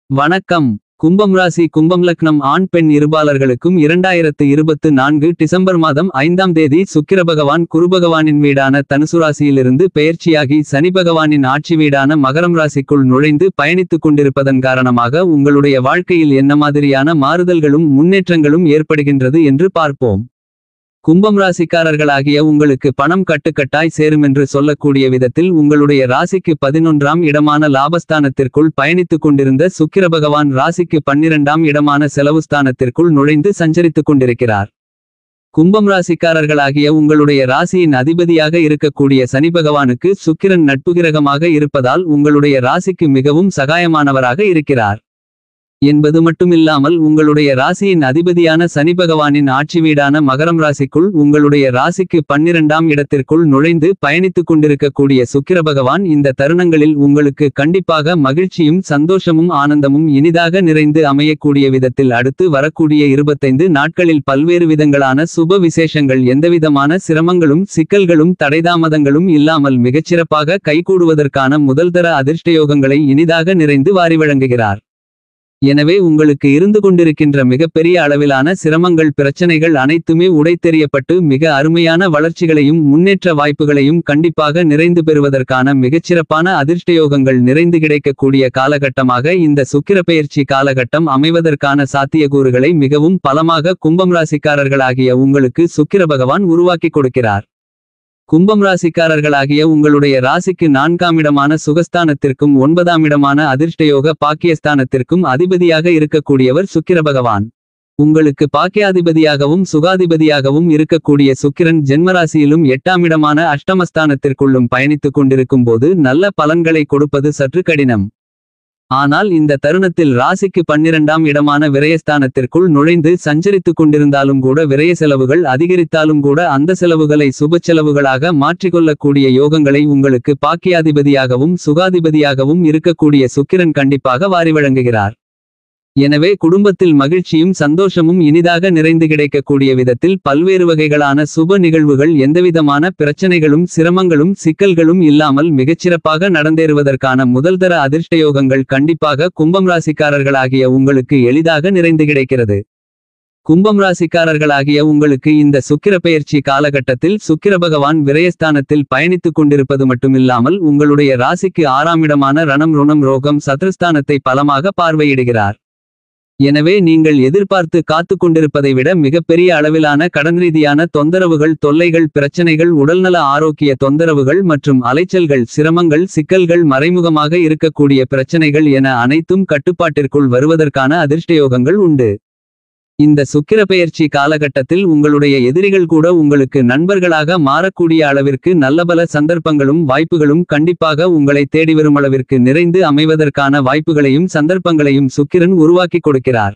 வணக்கம். கும்பம் ராசி கும்பம் லக்னம் ஆண் பெண் இருபாலர்களுக்கும் 2024 டிசம்பர் மாதம் 5ஆம் தேதி சுக்கிரபகவான் குருபகவானின் வீடான தனுசு ராசியிலிருந்து பெயர்ச்சியாகி சனி பகவானின் ஆட்சி வீடான மகரம் ராசிக்குள் நுழைந்து பயணித்துக் கொண்டிருப்பதன் காரணமாக உங்களுடைய வாழ்க்கையில் என்ன மாதிரியான மாறுதல்களும் முன்னேற்றங்களும் ஏற்படுகின்றது என்று பார்ப்போம். கும்பம் ராசிக்காரர்களாகிய உங்களுக்கு பணம் கட்டுக்கட்டாய் சேருமென்று சொல்லக்கூடிய விதத்தில் உங்களுடைய ராசிக்கு 11ஆம் இடமான லாபஸ்தானத்திற்குள் பயணித்துக் கொண்டிருந்த சுக்கிரபகவான் ராசிக்கு 12ஆம் இடமான செலவுஸ்தானத்திற்குள் நுழைந்து சஞ்சரித்துக் கொண்டிருக்கிறார். கும்பம் ராசிக்காரர்களாகிய உங்களுடைய ராசியின் அதிபதியாக இருக்கக்கூடிய சனி பகவானுக்கு சுக்கிரன் நட்புகிரகமாக இருப்பதால் உங்களுடைய ராசிக்கு மிகவும் சகாயமானவராக இருக்கிறார் என்பது மட்டுமில்லாமல் உங்களுடைய ராசியின் அதிபதியான சனி பகவானின் ஆட்சி வீடான மகரம் ராசிக்குள் உங்களுடைய ராசிக்கு 12ஆம் இடத்திற்குள் நுழைந்து பயணித்துக் கொண்டிருக்கக்கூடிய சுக்கிரபகவான் இந்த தருணங்களில் உங்களுக்கு கண்டிப்பாக மகிழ்ச்சியும் சந்தோஷமும் ஆனந்தமும் இனிதாக நிறைந்து அமையக்கூடிய விதத்தில் அடுத்து வரக்கூடிய 25 நாட்களில் பல்வேறு விதங்களான சுப விசேஷங்கள் எந்தவிதமான சிரமங்களும் சிக்கல்களும் தடைதாமதங்களும் இல்லாமல் மிகச்சிறப்பாக கைகூடுவதற்கான முதல்தர அதிர்ஷ்டயோகங்களை இனிதாக நிறைந்து வாரி வழங்குகிறார். எனவே உங்களுக்கு இருந்து கொண்டிருக்கின்ற மிகப்பெரிய அளவிலான சிரமங்கள் பிரச்சனைகள் அனைத்துமே உடைத்தெறியப்பட்டு மிக அருமையான வளர்ச்சிகளையும் முன்னேற்ற வாய்ப்புகளையும் கண்டிப்பாக நிறைந்து பெறுவதற்கான மிகச்சிறப்பான அதிர்ஷ்டயோகங்கள் நிறைந்து கிடைக்கக்கூடிய காலகட்டமாக இந்த சுக்கிரப்பெயர்ச்சி காலகட்டம் அமைவதற்கான சாத்தியக்கூறுகளை மிகவும் பலமாக கும்பம் ராசிக்காரர்களாகிய உங்களுக்கு சுக்கிரபகவான் உருவாக்கி கொடுக்கிறார். கும்பம் ராசிக்காரர்களாகிய உங்களுடைய ராசிக்கு 4ஆம் இடமான சுகஸ்தானத்திற்கும் 9ஆம் இடமான அதிர்ஷ்டயோக பாக்கியஸ்தானத்திற்கும் அதிபதியாக இருக்கக்கூடியவர் சுக்கிரபகவான். உங்களுக்கு பாக்கியாதிபதியாகவும் சுகாதிபதியாகவும் இருக்கக்கூடிய சுக்கிரன் ஜென்மராசியிலும் 8ஆம் இடமான அஷ்டமஸ்தானத்திற்குள்ளும் பயணித்துக் கொண்டிருக்கும் போது நல்ல பலன்களை கொடுப்பது சற்று கடினம். ஆனால் இந்த தருணத்தில் ராசிக்கு 12ஆம் இடமான விரயஸ்தானத்திற்குள் நுழைந்து சஞ்சரித்துக் கொண்டிருந்தாலும் கூட விரய செலவுகள் அதிகரித்தாலும் கூட அந்த செலவுகளை சுப செலவுகளாக மாற்றிக்கொள்ளக்கூடிய யோகங்களை உங்களுக்கு பாக்கியாதிபதியாகவும் சுகாதிபதியாகவும் இருக்கக்கூடிய சுக்கிரன் கண்டிப்பாக வாரி வழங்குகிறார். எனவே குடும்பத்தில் மகிழ்ச்சியும் சந்தோஷமும் இனிதாக நிறைந்து கிடைக்கக்கூடிய விதத்தில் பல்வேறு வகைகளான சுப நிகழ்வுகள் எந்தவிதமான பிரச்சனைகளும் சிரமங்களும் சிக்கல்களும் இல்லாமல் மிகச்சிறப்பாக நடந்தேறுவதற்கான முதல்தர அதிர்ஷ்டயோகங்கள் கண்டிப்பாக கும்பம் ராசிக்காரர்களாகிய உங்களுக்கு எளிதாக நிறைந்து கிடைக்கிறது. கும்பம் ராசிக்காரர்களாகிய உங்களுக்கு இந்த சுக்கிரப்பெயர்ச்சி காலகட்டத்தில் சுக்கிரபகவான் விரயஸ்தானத்தில் பயணித்துக் கொண்டிருப்பது மட்டுமில்லாமல் உங்களுடைய ராசிக்கு 6ஆம் இடமான ரணம் ருணம் ரோகம் சத்ருஸ்தானத்தை பலமாக பார்வையிடுகிறார். எனவே நீங்கள் எதிர்பார்த்து காத்து கொண்டிருப்பதை விட மிகப்பெரிய அளவிலான கடன் ரீதியான தொந்தரவுகள் தொல்லைகள் பிரச்சனைகள் உடல்நல ஆரோக்கிய தொந்தரவுகள் மற்றும் அலைச்சல்கள் சிரமங்கள் சிக்கல்கள் மறைமுகமாக இருக்கக்கூடிய பிரச்சனைகள் என அனைத்தும் கட்டுப்பாட்டிற்குள் வருவதற்கான அதிர்ஷ்டயோகங்கள் உண்டு. இந்த சுக்கிரப்பெயர்ச்சி காலகட்டத்தில் உங்களுடைய எதிரிகள் கூட உங்களுக்கு நண்பர்களாக மாறக்கூடிய அளவிற்கு நல்லபல சந்தர்ப்பங்களும் வாய்ப்புகளும் கண்டிப்பாக உங்களை தேடிவரும் அளவிற்கு நிறைந்து அமைவதற்கான வாய்ப்புகளையும் சந்தர்ப்பங்களையும் சுக்கிரன் உருவாக்கி கொடுக்கிறார்.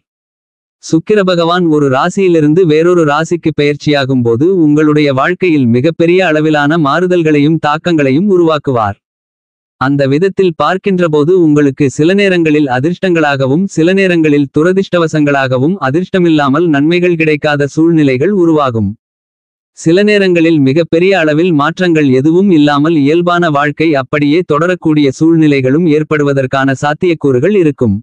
சுக்கிரபகவான் ஒரு ராசியிலிருந்து வேறொரு ராசிக்கு பெயர்ச்சியாகும் போது உங்களுடைய வாழ்க்கையில் மிகப்பெரிய அளவிலான மாறுதல்களையும் தாக்கங்களையும் உருவாக்குவார். அந்த விதத்தில் பார்க்கின்றபோது உங்களுக்கு சில நேரங்களில் அதிர்ஷ்டங்களாகவும் சில நேரங்களில் துரதிர்ஷ்டவசங்களாகவும் அதிர்ஷ்டமில்லாமல் நன்மைகள் கிடைக்காத சூழ்நிலைகள் உருவாகும். சில நேரங்களில் மிகப்பெரிய அளவில் மாற்றங்கள் எதுவும் இல்லாமல் இயல்பான வாழ்க்கை அப்படியே தொடரக்கூடிய சூழ்நிலைகளும் ஏற்படுவதற்கான சாத்தியக்கூறுகள் இருக்கும்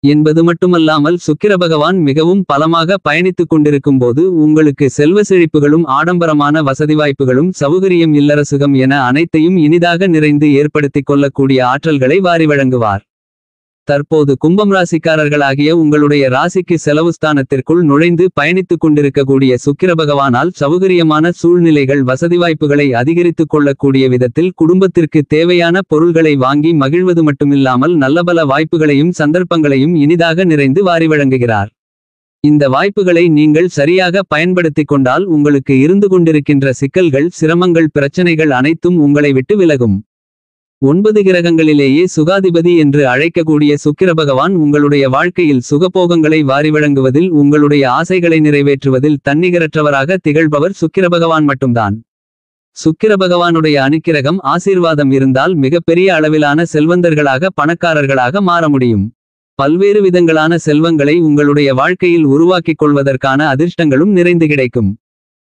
என்பது மட்டுமல்லாமல் சுக்கிரபகவான் மிகவும் பலமாக பயணித்துக் கொண்டிருக்கும் போது உங்களுக்கு செல்வ செழிப்புகளும் ஆடம்பரமான வசதி வாய்ப்புகளும் சௌகரியம் இல்லரசுகம் என அனைத்தையும் இனிதாக நிறைந்து ஏற்படுத்திக் கொள்ளக்கூடிய ஆற்றல்களை வாரி வழங்குவார். தற்போது கும்பம் ராசிக்காரர்களாகிய உங்களுடைய ராசிக்கு செலவுஸ்தானத்திற்குள் நுழைந்து பயணித்துக் கொண்டிருக்கக்கூடிய சுக்கிரபகவானால் சௌகரியமான சூழ்நிலைகள் வசதி வாய்ப்புகளை அதிகரித்துக் கொள்ளக்கூடிய விதத்தில் குடும்பத்திற்கு தேவையான பொருள்களை வாங்கி மகிழ்வது மட்டுமில்லாமல் நல்லபல வாய்ப்புகளையும் சந்தர்ப்பங்களையும் இனிதாக நிறைந்து வாரி வழங்குகிறார். இந்த வாய்ப்புகளை நீங்கள் சரியாக பயன்படுத்திக் கொண்டால் உங்களுக்கு இருந்து கொண்டிருக்கின்ற சிக்கல்கள் சிரமங்கள் பிரச்சனைகள் அனைத்தும் உங்களை விட்டு விலகும். 9 கிரகங்களிலேயே சுகாதிபதி என்று அழைக்கக்கூடிய சுக்கிரபகவான் உங்களுடைய வாழ்க்கையில் சுகபோகங்களை வாரி வழங்குவதில் உங்களுடைய ஆசைகளை நிறைவேற்றுவதில் தன்னிகரற்றவராக திகழ்பவர் சுக்கிரபகவான் மட்டும்தான். சுக்கிரபகவானுடைய அனுக்கிரகம் ஆசீர்வாதம் இருந்தால் மிகப்பெரிய அளவிலான செல்வந்தர்களாக பணக்காரர்களாக மாற முடியும். பல்வேறு விதங்களான செல்வங்களை உங்களுடைய வாழ்க்கையில் உருவாக்கிக் கொள்வதற்கான அதிர்ஷ்டங்களும் நிறைந்து கிடைக்கும்.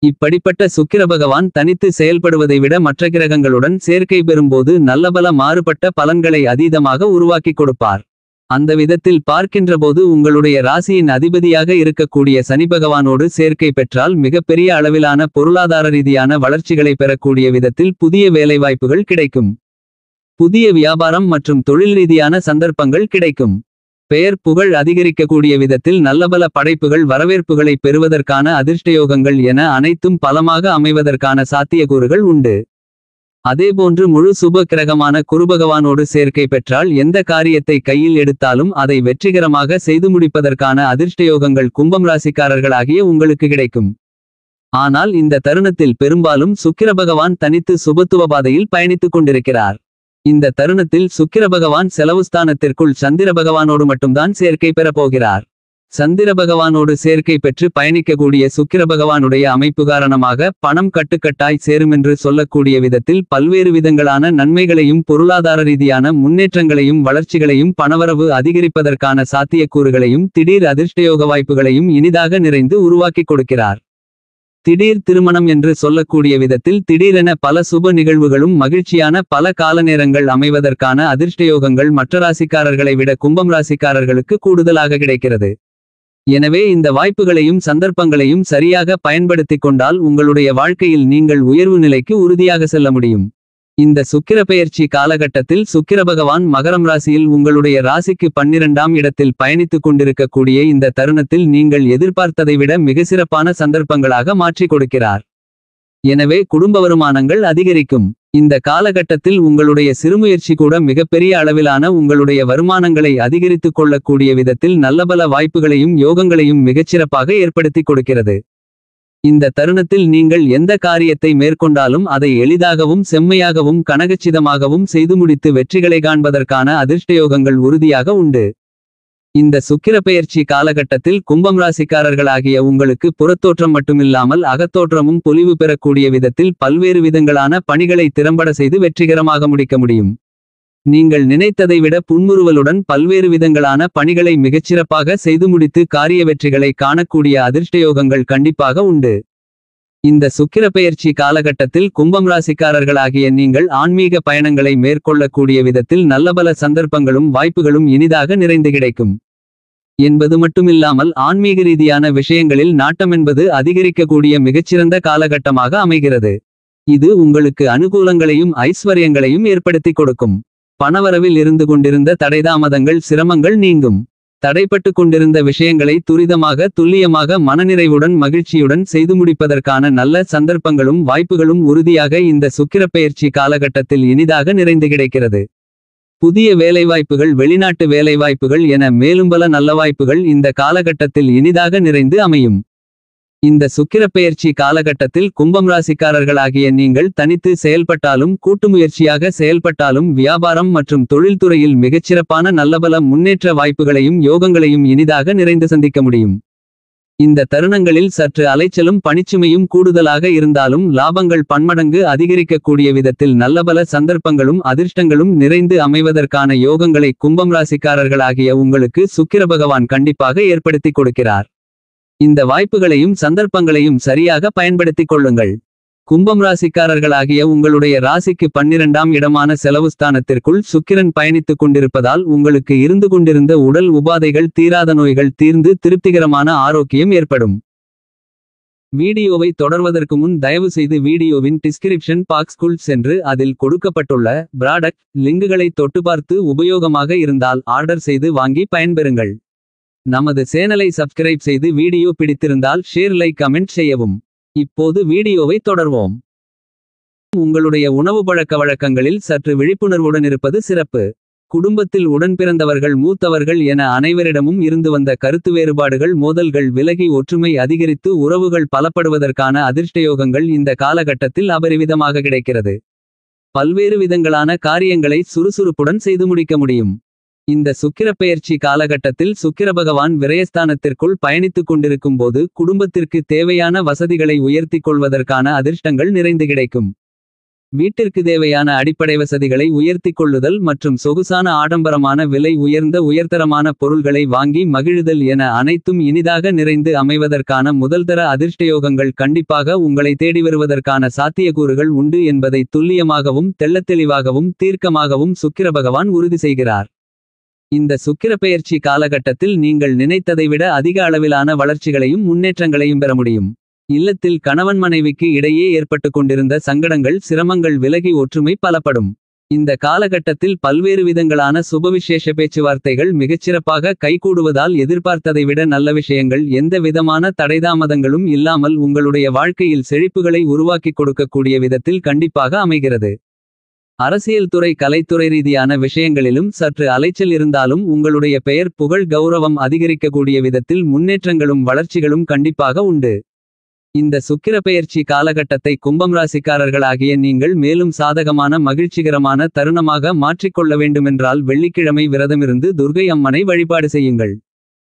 இப்படிப்பட்ட சுக்கிரபகவான் தனித்து செயல்படுவதை விட மற்ற கிரகங்களுடன் சேர்க்கை பெறும்போது நல்லபல மாறுபட்ட பலன்களை அதீதமாக உருவாக்கிக் கொடுப்பார். அந்த விதத்தில் பார்க்கின்றபோது உங்களுடைய ராசியின் அதிபதியாக இருக்கக்கூடிய சனிபகவானோடு சேர்க்கை பெற்றால் மிகப்பெரிய அளவிலான பொருளாதார ரீதியான வளர்ச்சிகளை பெறக்கூடிய விதத்தில் புதிய வேலைவாய்ப்புகள் கிடைக்கும். புதிய வியாபாரம் மற்றும் தொழில் ரீதியான சந்தர்ப்பங்கள் கிடைக்கும். பெயர் புகழ் அதிகரிக்கக்கூடிய விதத்தில் நல்லபல படைப்புகள் வரவேற்புகளை பெறுவதற்கான அதிர்ஷ்டயோகங்கள் என அனைத்தும் பலமாக அமைவதற்கான சாத்தியக்கூறுகள் உண்டு. அதேபோன்று முழு சுப கிரகமான குருபகவானோடு சேர்க்கை பெற்றால் எந்த காரியத்தை கையில் எடுத்தாலும் அதை வெற்றிகரமாக செய்து முடிப்பதற்கான அதிர்ஷ்டயோகங்கள் கும்பம் ராசிக்காரர்களாகிய உங்களுக்கு கிடைக்கும். ஆனால் இந்த தருணத்தில் பெரும்பாலும் சுக்கிரபகவான் தனித்து சுபத்துவ பாதையில் பயணித்துக் கொண்டிருக்கிறார். இந்த தருணத்தில் சுக்கிரபகவான் செலவுஸ்தானத்திற்குள் சந்திரபகவானோடு மட்டும்தான் சேர்க்கை பெறப்போகிறார். சந்திரபகவானோடு சேர்க்கை பெற்று பயணிக்கக்கூடிய சுக்கிரபகவானுடைய அமைப்பு காரணமாக பணம் கட்டுக்கட்டாய் சேருமென்று சொல்லக்கூடிய விதத்தில் பல்வேறு விதங்களான நன்மைகளையும் பொருளாதார ரீதியான முன்னேற்றங்களையும் வளர்ச்சிகளையும் பணவரவு அதிகரிப்பதற்கான சாத்தியக்கூறுகளையும் திடீர் அதிர்ஷ்டயோக வாய்ப்புகளையும் இனிதாக நிறைந்து உருவாக்கிக் கொடுக்கிறார். திடீர் திருமணம் என்று சொல்லக்கூடிய விதத்தில் திடீரென பல சுப நிகழ்வுகளும் மகிழ்ச்சியான பல காலநேரங்கள் அமைவதற்கான அதிர்ஷ்டயோகங்கள் மற்ற ராசிக்காரர்களை விட கும்பம் ராசிக்காரர்களுக்கு கூடுதலாக கிடைக்கிறது. எனவே இந்த வாய்ப்புகளையும் சந்தர்ப்பங்களையும் சரியாக பயன்படுத்திக் கொண்டால் உங்களுடைய வாழ்க்கையில் நீங்கள் உயர்வு நிலைக்கு உறுதியாக செல்ல முடியும். இந்த சுக்கிரபெயர்ச்சி காலகட்டத்தில் சுக்கிரபகவான் மகரம் ராசியில் உங்களுடைய ராசிக்கு 12ஆம் இடத்தில் பயணித்துக் கொண்டிருக்கக்கூடிய இந்த தருணத்தில் நீங்கள் எதிர்பார்த்ததை விட மிக சிறப்பான சந்தர்ப்பங்களாக மாற்றிக் கொடுக்கிறார். எனவே குடும்ப வருமானங்கள் அதிகரிக்கும். இந்த காலகட்டத்தில் உங்களுடைய சிறுமுயற்சி கூட மிகப்பெரிய அளவிலான உங்களுடைய வருமானங்களை அதிகரித்துக் கொள்ளக்கூடிய விதத்தில் நல்லபல வாய்ப்புகளையும் யோகங்களையும் மிகச்சிறப்பாக ஏற்படுத்திக் கொடுக்கிறது. இந்த தருணத்தில் நீங்கள் எந்த காரியத்தை மேற்கொண்டாலும் அதை எளிதாகவும் செம்மையாகவும் கனகச்சிதமாகவும் செய்து முடித்து வெற்றிகளை காண்பதற்கான அதிர்ஷ்டயோகங்கள் உறுதியாக உண்டு. இந்த சுக்கிரபெயர்ச்சி காலகட்டத்தில் கும்பம் ராசிக்காரர்களாகிய உங்களுக்கு புறத்தோற்றம் மட்டுமில்லாமல் அகத்தோற்றமும் பொலிவு பெறக்கூடிய விதத்தில் பல்வேறு விதங்களான பணிகளை திறம்பட செய்து வெற்றிகரமாக முடிக்க முடியும். நீங்கள் நினைத்ததை விட புன்முறுவலுடன் பல்வேறு விதங்களான பணிகளை மிகச்சிறப்பாக செய்து முடித்து காரிய வெற்றிகளை காணக்கூடிய அதிர்ஷ்டயோகங்கள் கண்டிப்பாக உண்டு. இந்த சுக்கிரபெயர்ச்சி காலகட்டத்தில் கும்பம் ராசிக்காரர்களாகிய நீங்கள் ஆன்மீக பயணங்களை மேற்கொள்ளக்கூடிய விதத்தில் நல்லபல சந்தர்ப்பங்களும் வாய்ப்புகளும் இனிதாக நிறைந்து கிடைக்கும் என்பது மட்டுமில்லாமல் ஆன்மீக ரீதியான விஷயங்களில் நாட்டமென்பது அதிகரிக்கக்கூடிய மிகச்சிறந்த காலகட்டமாக அமைகிறது. இது உங்களுக்கு அனுகூலங்களையும் ஐஸ்வர்யங்களையும் ஏற்படுத்தி கொடுக்கும். பணவரவில் இருந்து கொண்டிருந்த தடைதாமதங்கள் சிரமங்கள் நீங்கும். தடைப்பட்டு கொண்டிருந்த விஷயங்களை துரிதமாக துல்லியமாக மனநிறைவுடன் மகிழ்ச்சியுடன் செய்து முடிப்பதற்கான நல்ல சந்தர்ப்பங்களும் வாய்ப்புகளும் உறுதியாக இந்த சுக்கிரபெயர்ச்சி காலகட்டத்தில் இனிதாக நிறைந்து கிடைக்கிறது. புதிய வேலைவாய்ப்புகள் வெளிநாட்டு வேலைவாய்ப்புகள் என மேலும் பல நல்ல வாய்ப்புகள் இந்த காலகட்டத்தில் இனிதாக நிறைந்து அமையும். இந்த சுக்கிரபெயர்ச்சி காலகட்டத்தில் கும்பம் ராசிக்காரர்களாகிய நீங்கள் தனித்து செயல்பட்டாலும் கூட்டுமுயற்சியாக செயல்பட்டாலும் வியாபாரம் மற்றும் தொழில்துறையில் மிகச்சிறப்பான நல்லபல முன்னேற்ற வாய்ப்புகளையும் யோகங்களையும் இனிதாக நிறைந்து சந்திக்க முடியும். இந்த தருணங்களில் சற்று அலைச்சலும் பணிச்சுமையும் கூடுதலாக இருந்தாலும் லாபங்கள் பன்மடங்கு அதிகரிக்கக்கூடிய விதத்தில் நல்லபல சந்தர்ப்பங்களும் அதிர்ஷ்டங்களும் நிறைந்து அமைவதற்கான யோகங்களை கும்பம் ராசிக்காரர்களாகிய உங்களுக்கு சுக்கிரபகவான் கண்டிப்பாக ஏற்படுத்தி கொடுக்கிறார். இந்த வாய்ப்புகளையும் சந்தர்ப்பங்களையும் சரியாக பயன்படுத்திக் கொள்ளுங்கள். கும்பம் ராசிக்காரர்களாகிய உங்களுடைய ராசிக்கு 12ஆம் இடமான செலவுஸ்தானத்திற்குள் சுக்கிரன் பயணித்துக் கொண்டிருப்பதால் உங்களுக்கு இருந்து கொண்டிருந்த உடல் உபாதைகள் தீராத நோய்கள் தீர்ந்து திருப்திகரமான ஆரோக்கியம் ஏற்படும். வீடியோவை தொடர்வதற்கு முன் தயவு செய்து வீடியோவின் டிஸ்கிரிப்ஷன் பாக்ஸ்க்குள் சென்று அதில் கொடுக்கப்பட்டுள்ள ப்ராடக்ட் லிங்குகளை தொட்டு பார்த்து உபயோகமாக இருந்தால் ஆர்டர் செய்து வாங்கி பயன்பெறுங்கள். நமது சேனலை சப்ஸ்கிரைப் செய்து வீடியோ பிடித்திருந்தால் ஷேர் லைக் கமெண்ட் செய்யவும். இப்போது வீடியோவை தொடர்வோம். உங்களுடைய உணவு பழக்க வழக்கங்களில் சற்று விழிப்புணர்வுடன் இருப்பது சிறப்பு. குடும்பத்தில் உடன் பிறந்தவர்கள் மூத்தவர்கள் என அனைவரிடமும் இருந்து வந்த கருத்து வேறுபாடுகள் மோதல்கள் விலகி ஒற்றுமை அதிகரித்து உறவுகள் பலப்படுவதற்கான அதிர்ஷ்டயோகங்கள் இந்த காலகட்டத்தில் அபரிவிதமாக கிடைக்கிறது. பல்வேறு விதங்களான காரியங்களை சுறுசுறுப்புடன் செய்து முடிக்க முடியும். இந்த சுக்கிரபெயர்ச்சி காலகட்டத்தில் சுக்கிரபகவான் விரயஸ்தானத்திற்குள் பயணித்துக் கொண்டிருக்கும் போது குடும்பத்திற்கு தேவையான வசதிகளை உயர்த்திக் கொள்வதற்கான அதிர்ஷ்டங்கள் நிறைந்து கிடைக்கும். வீட்டிற்கு தேவையான அடிப்படை வசதிகளை உயர்த்திக் கொள்ளுதல் மற்றும் சொகுசான ஆடம்பரமான விலை உயர்ந்த உயர்தரமான பொருள்களை வாங்கி மகிழுதல் என அனைத்தும் இனிதாக நிறைந்து அமைவதற்கான முதல்தர அதிர்ஷ்டயோகங்கள் கண்டிப்பாக உங்களை தேடி வருவதற்கான சாத்தியக்கூறுகள் உண்டு என்பதை துல்லியமாகவும் தெள்ளத்தெளிவாகவும் தீர்க்கமாகவும் சுக்கிரபகவான் உறுதி செய்கிறார். இந்த சுக்கிரப்பெயர்ச்சி காலகட்டத்தில் நீங்கள் நினைத்ததை விட அதிக அளவிலான வளர்ச்சிகளையும் முன்னேற்றங்களையும் பெற முடியும். இல்லத்தில் கணவன் மனைவிக்கு இடையே ஏற்பட்டுக் கொண்டிருந்த சங்கடங்கள் சிரமங்கள் விலகி ஒற்றுமை பலப்படும். இந்த காலகட்டத்தில் பல்வேறு விதங்களான சுபவிசேஷ பேச்சுவார்த்தைகள் மிகச்சிறப்பாக கைகூடுவதால் எதிர்பார்த்ததை விட நல்ல விஷயங்கள் எந்த விதமான தடைதாமதங்களும் இல்லாமல் உங்களுடைய வாழ்க்கையில் செழிப்புகளை உருவாக்கிக் கொடுக்கக்கூடிய விதத்தில் கண்டிப்பாக அமைகிறது. அரசியல் துறை கலைத்துறை ரீதியான விஷயங்களிலும் சற்று அலைச்சல் இருந்தாலும் உங்களுடைய பெயர் புகழ் கௌரவம் அதிகரிக்கக்கூடிய விதத்தில் முன்னேற்றங்களும் வளர்ச்சிகளும் கண்டிப்பாக உண்டு. இந்த சுக்கிரப்பெயர்ச்சி காலகட்டத்தை கும்பம் ராசிக்காரர்களாகிய நீங்கள் மேலும் சாதகமான மகிழ்ச்சிகரமான தருணமாக மாற்றிக்கொள்ள வேண்டுமென்றால் வெள்ளிக்கிழமை விரதமிருந்து துர்க்கை அம்மனை வழிபாடு செய்யுங்கள்.